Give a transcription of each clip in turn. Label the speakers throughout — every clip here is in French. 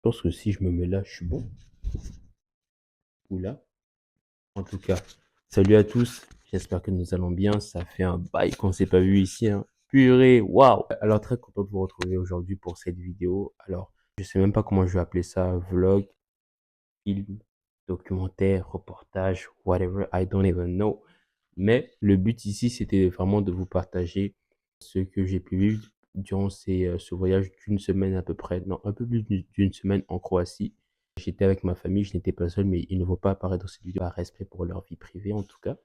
Speaker 1: pense que si je me mets là, je suis bon. Ou là. En tout cas, salut à tous. J'espère que nous allons bien. Ça fait un bail qu'on s'est pas vu ici, hein. Purée, waouh! Alors, très content de vous retrouver aujourd'hui pour cette vidéo. Alors, je sais même pas comment je vais appeler ça. Vlog, film, documentaire, reportage, whatever. I don't even know. Mais le but ici, c'était vraiment de vous partager ce que j'ai pu vivre durant ce voyage d'une semaine à peu près, non, un peu plus d'une semaine en Croatie. J'étais avec ma famille, je n'étais pas seul, mais il ne faut pas apparaître dans cette vidéo par respect pour leur vie privée en tout cas.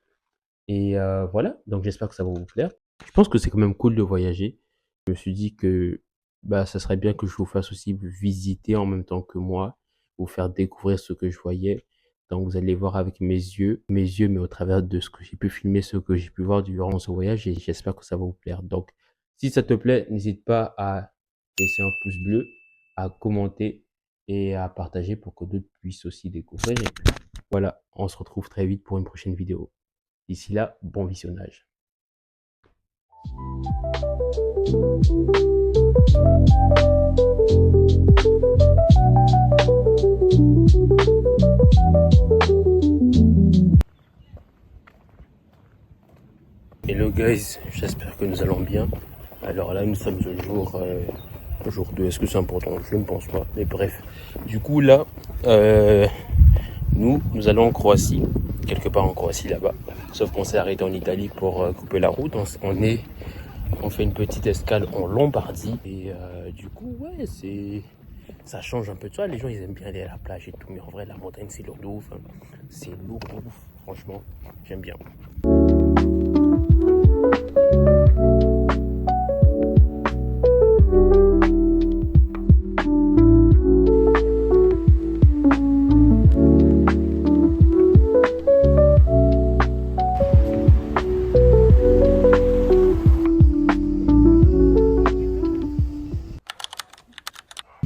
Speaker 1: Et voilà, donc j'espère que ça va vous plaire. Je pense que c'est quand même cool de voyager. Je me suis dit que bah, ça serait bien que je vous fasse aussi visiter en même temps que moi, vous faire découvrir ce que je voyais. Donc vous allez voir avec mes yeux, mais au travers de ce que j'ai pu filmer, ce que j'ai pu voir durant ce voyage, et j'espère que ça va vous plaire. Donc, si ça te plaît, n'hésite pas à laisser un pouce bleu, à commenter et à partager pour que d'autres puissent aussi découvrir. Et puis, voilà, on se retrouve très vite pour une prochaine vidéo. D'ici là, bon visionnage. Hello guys, j'espère que nous allons bien. Alors là, nous sommes au jour 2. Est-ce que c'est important? Je ne pense pas. Mais bref, du coup là, nous allons en Croatie, quelque part en Croatie là-bas. Sauf qu'on s'est arrêté en Italie pour couper la route. On fait une petite escale en Lombardie. Et du coup, ouais, ça change un peu de ça. Les gens, ils aiment bien aller à la plage et tout. Mais en vrai, la montagne, c'est lourd de ouf, hein. C'est lourd de ouf. Franchement, j'aime bien.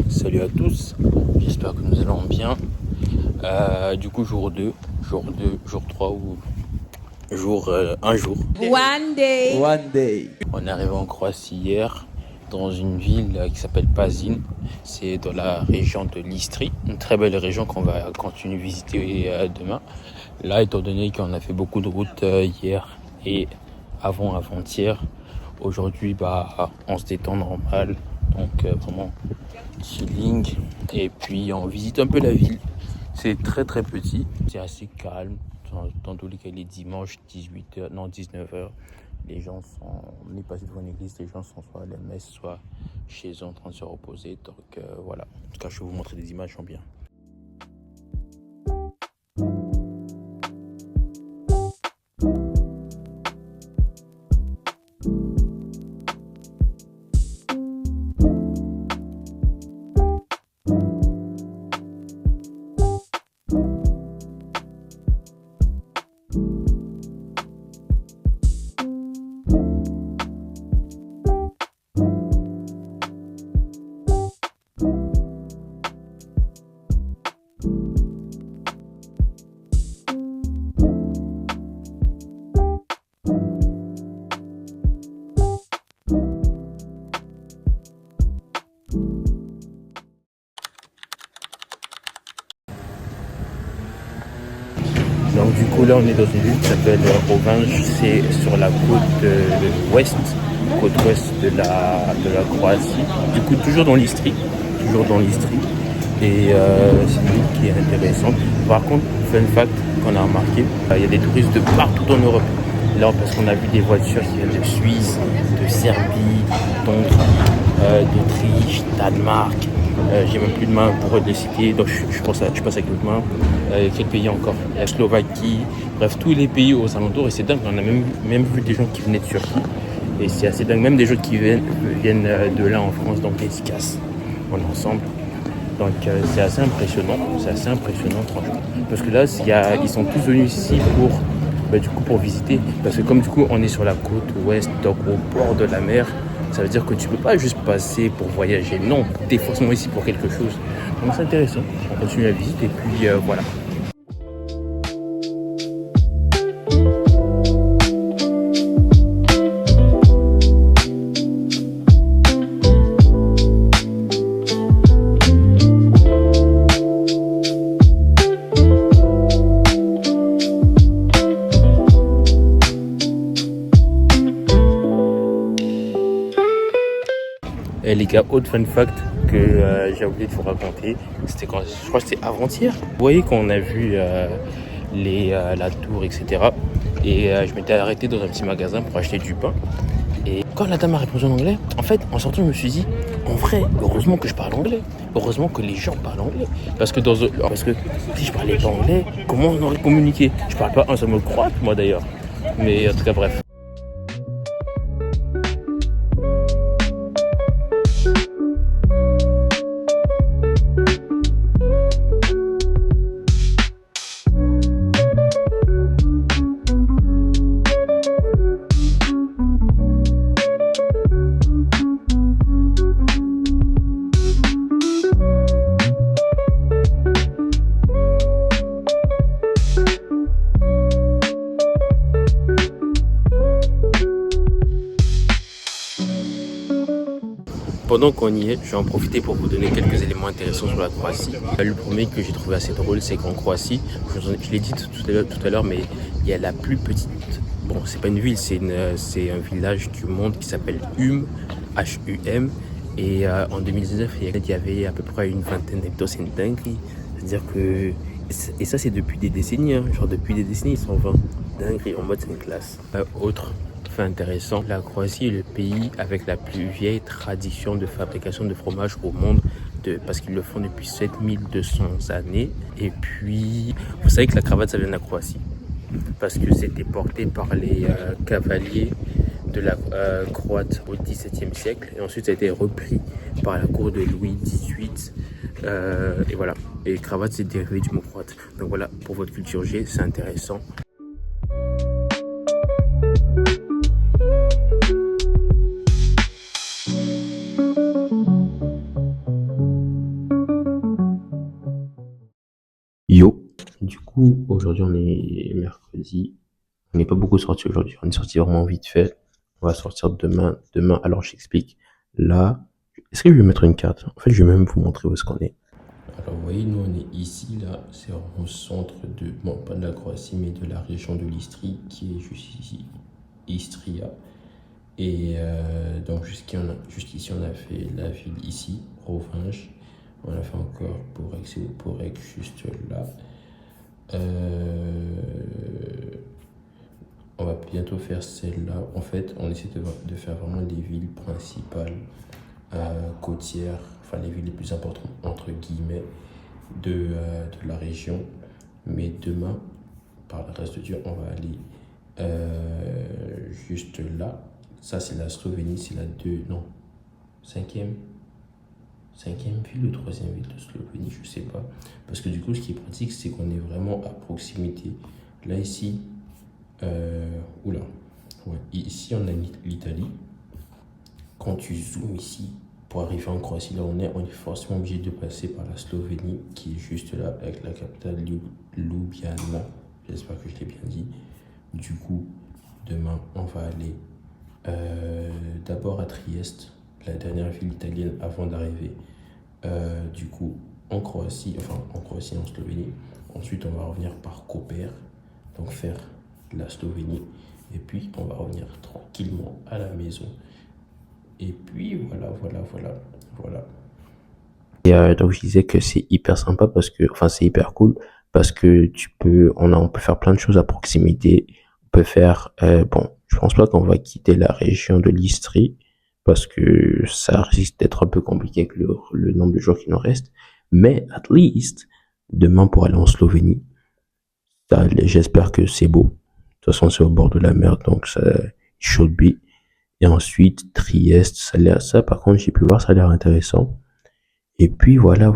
Speaker 1: Salut à tous, j'espère que nous allons bien. Du coup, jour 2, jour 3 ou un jour.
Speaker 2: One day.
Speaker 3: One day.
Speaker 1: On est arrivé en Croatie hier, dans une ville qui s'appelle Pazin. C'est dans la région de l'Istrie, une très belle région qu'on va continuer de visiter demain. Là, étant donné qu'on a fait beaucoup de routes hier et avant-hier, aujourd'hui, bah, on se détend normal. Donc vraiment chilling. Et puis on visite un peu la ville. C'est très très petit, c'est assez calme. Dans tous les cas, il est dimanche 18h, non 19h. Les gens sont, on est passé devant une église, les gens sont soit à la messe, soit chez eux en train de se reposer. Donc voilà, en tout cas je vais vous montrer des images en bien. Donc du coup là on est dans une ville qui s'appelle Ovinj, c'est sur la côte ouest de la Croatie. Du coup toujours dans l'Istrie. Et c'est une ville qui est intéressante. Par contre, fun fact qu'on a remarqué, il y a des touristes de partout en Europe. Là parce qu'on a vu des voitures qui viennent de Suisse, de Serbie, donc d'Autriche, Danemark. J'ai même plus de main pour les citer, donc je passe avec l'autre main. Quel pays encore? La Slovaquie, bref, tous les pays aux alentours. Et c'est dingue, on a même vu des gens qui venaient de Turquie. Et c'est assez dingue, même des gens qui viennent de là en France, donc ils se cassent. On est ensemble. Donc c'est assez impressionnant franchement. Parce que là, ils sont tous venus ici pour visiter. Parce que comme du coup on est sur la côte ouest, donc au bord de la mer, ça veut dire que tu peux pas juste passer pour voyager. Non, tu es forcément ici pour quelque chose. Donc c'est intéressant. On continue la visite et puis voilà. Et les gars, autre fun fact que j'ai oublié de vous raconter, c'était quand je crois que c'était avant-hier. Vous voyez qu'on a vu la tour, etc. Et je m'étais arrêté dans un petit magasin pour acheter du pain. Et quand la dame a répondu en anglais, en fait, en sortant, je me suis dit, en vrai, heureusement que je parle anglais. Heureusement que les gens parlent anglais. Parce que si je parlais pas anglais, comment on aurait communiqué? Je parle pas un seul mot croate, moi d'ailleurs. Mais en tout cas, bref. Pendant qu'on y est, je vais en profiter pour vous donner quelques éléments intéressants sur la Croatie. Le premier que j'ai trouvé assez drôle, c'est qu'en Croatie, je l'ai dit tout à l'heure, mais il y a la plus petite, bon, c'est pas une ville, c'est un village du monde qui s'appelle Hum, H-U-M. Et en 2019, il y avait à peu près une vingtaine d'habitants, c'est une dinguerie. C'est-à-dire que, et ça c'est depuis des décennies, hein, genre depuis des décennies, ils sont 20. Dinguerie, en mode c'est une classe. Autre fait intéressant, la Croatie est le pays avec la plus vieille tradition de fabrication de fromage au monde, parce qu'ils le font depuis 7200 années. Et puis, vous savez que la cravate, ça vient de la Croatie, parce que c'était porté par les cavaliers de la Croate au XVIIe siècle, et ensuite ça a été repris par la cour de Louis XVIII. Et voilà, et cravate, c'est dérivé du mot croate. Donc voilà, pour votre culture G, c'est intéressant. Yo, du coup, aujourd'hui on est mercredi. On n'est pas beaucoup sorti aujourd'hui, on est sorti vraiment vite fait. On va sortir demain. Alors j'explique. Là, est-ce que je vais mettre une carte? En fait, je vais même vous montrer où est-ce qu'on est. Alors vous voyez, nous on est ici, là, c'est vraiment au centre de, bon, pas de la Croatie, mais de la région de l'Istrie, qui est juste ici, Istria. Et donc juste ici, on a fait la ville ici, Rovinj. On a fait encore Porek juste là. On va bientôt faire celle-là. En fait, on essaie de faire vraiment les villes principales, côtières, enfin les villes les plus importantes, entre guillemets, de la région. Mais demain, par la grâce de Dieu, on va aller juste là. Ça, c'est la Slovénie, c'est la cinquième ville ou troisième ville de Slovénie, je sais pas. Parce que du coup, ce qui est pratique, c'est qu'on est vraiment à proximité. Là, ici, ici, on a l'Italie. Quand tu zoomes ici, pour arriver en Croatie, là on est forcément obligé de passer par la Slovénie, qui est juste là, avec la capitale Ljubljana. J'espère que je l'ai bien dit. Du coup, demain, on va aller d'abord à Trieste, la dernière ville italienne avant d'arriver du coup en Croatie, en Slovénie. Ensuite, on va revenir par Koper, donc faire la Slovénie. Et puis, on va revenir tranquillement à la maison. Et puis, voilà. Et donc, je disais que c'est hyper sympa c'est hyper cool parce que on peut faire plein de choses à proximité. On peut faire, je pense pas qu'on va quitter la région de l'Istrie parce que ça risque d'être un peu compliqué avec le nombre de jours qui nous reste. Mais, at least, demain pour aller en Slovénie, j'espère que c'est beau. De toute façon, c'est au bord de la mer, donc ça should be. Et ensuite, Trieste, ça par contre, j'ai pu voir, ça a l'air intéressant. Et puis voilà.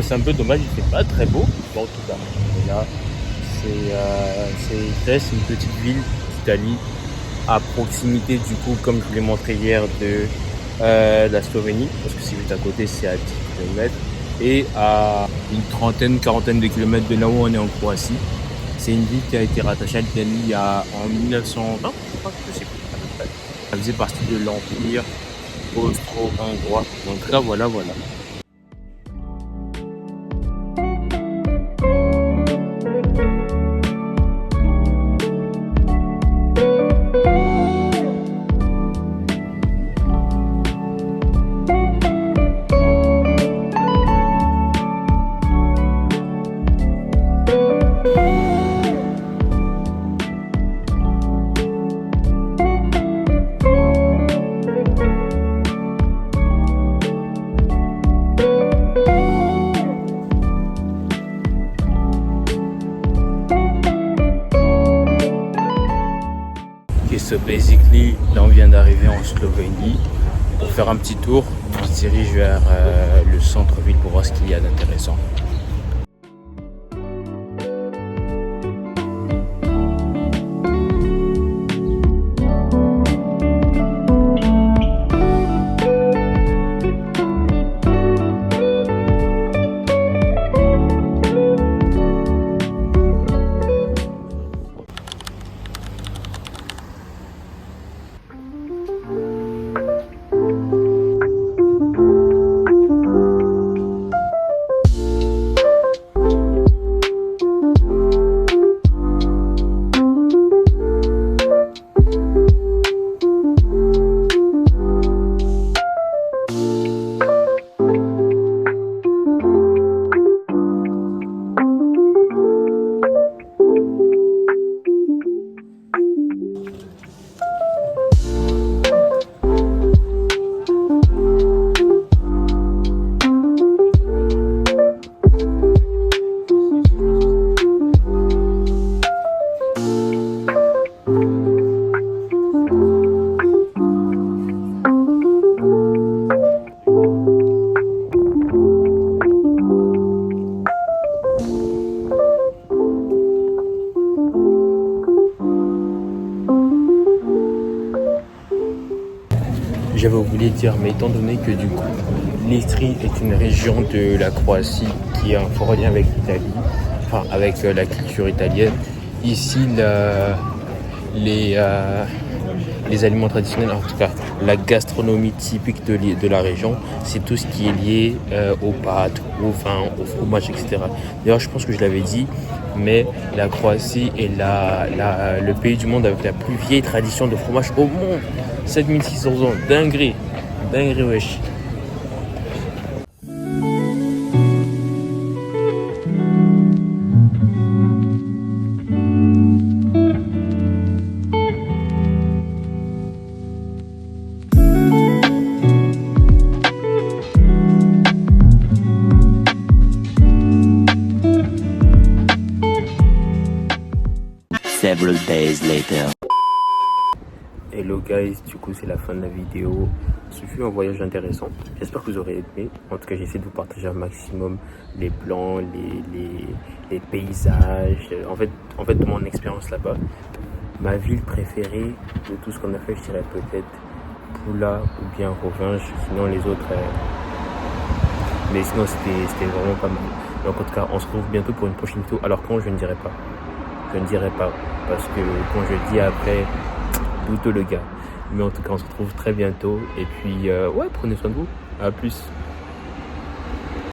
Speaker 1: C'est un peu dommage, il fait pas très beau. Bon, en tout cas, et là, c'est Grèce, une petite ville d'Italie, à proximité du coup, comme je vous l'ai montré hier, de la Slovénie, parce que c'est juste à côté, c'est à 10 km, et à une trentaine, quarantaine de kilomètres de là où on est en Croatie. C'est une ville qui a été rattachée à l'Italie en 1920, je crois, je sais plus à peu près. Ça faisait partie de l'Empire austro-hongrois. Donc là, voilà. Et so basically, là on vient d'arriver en Slovénie. Pour faire un petit tour, on se dirige vers le centre-ville pour voir ce qu'il y a d'intéressant. J'avais oublié de dire, mais étant donné que du coup, l'Istrie est une région de la Croatie qui a un fort lien avec l'Italie, enfin avec la culture italienne, ici les aliments traditionnels, en tout cas la gastronomie typique de la région, c'est tout ce qui est lié aux pâtes, au vin, au fromage, etc. D'ailleurs, je pense que je l'avais dit, mais la Croatie est le pays du monde avec la plus vieille tradition de fromage au monde. 7600 ans, dinguerie, wesh.
Speaker 2: Several days later.
Speaker 1: Hello guys, du coup c'est la fin de la vidéo. Ce fut un voyage intéressant. J'espère que vous aurez aimé. En tout cas, j'essaie de vous partager un maximum les plans, les paysages. En fait, de mon expérience là-bas. Ma ville préférée de tout ce qu'on a fait, je dirais peut-être Pula ou bien Rovinj. Sinon les autres, mais sinon c'était vraiment pas mal. Donc en tout cas, on se retrouve bientôt pour une prochaine vidéo. Alors quand, je ne dirai pas. Je ne dirai pas parce que quand je dis après, douteux le gars. Mais en tout cas, on se retrouve très bientôt. Et puis, ouais, prenez soin de vous. À plus.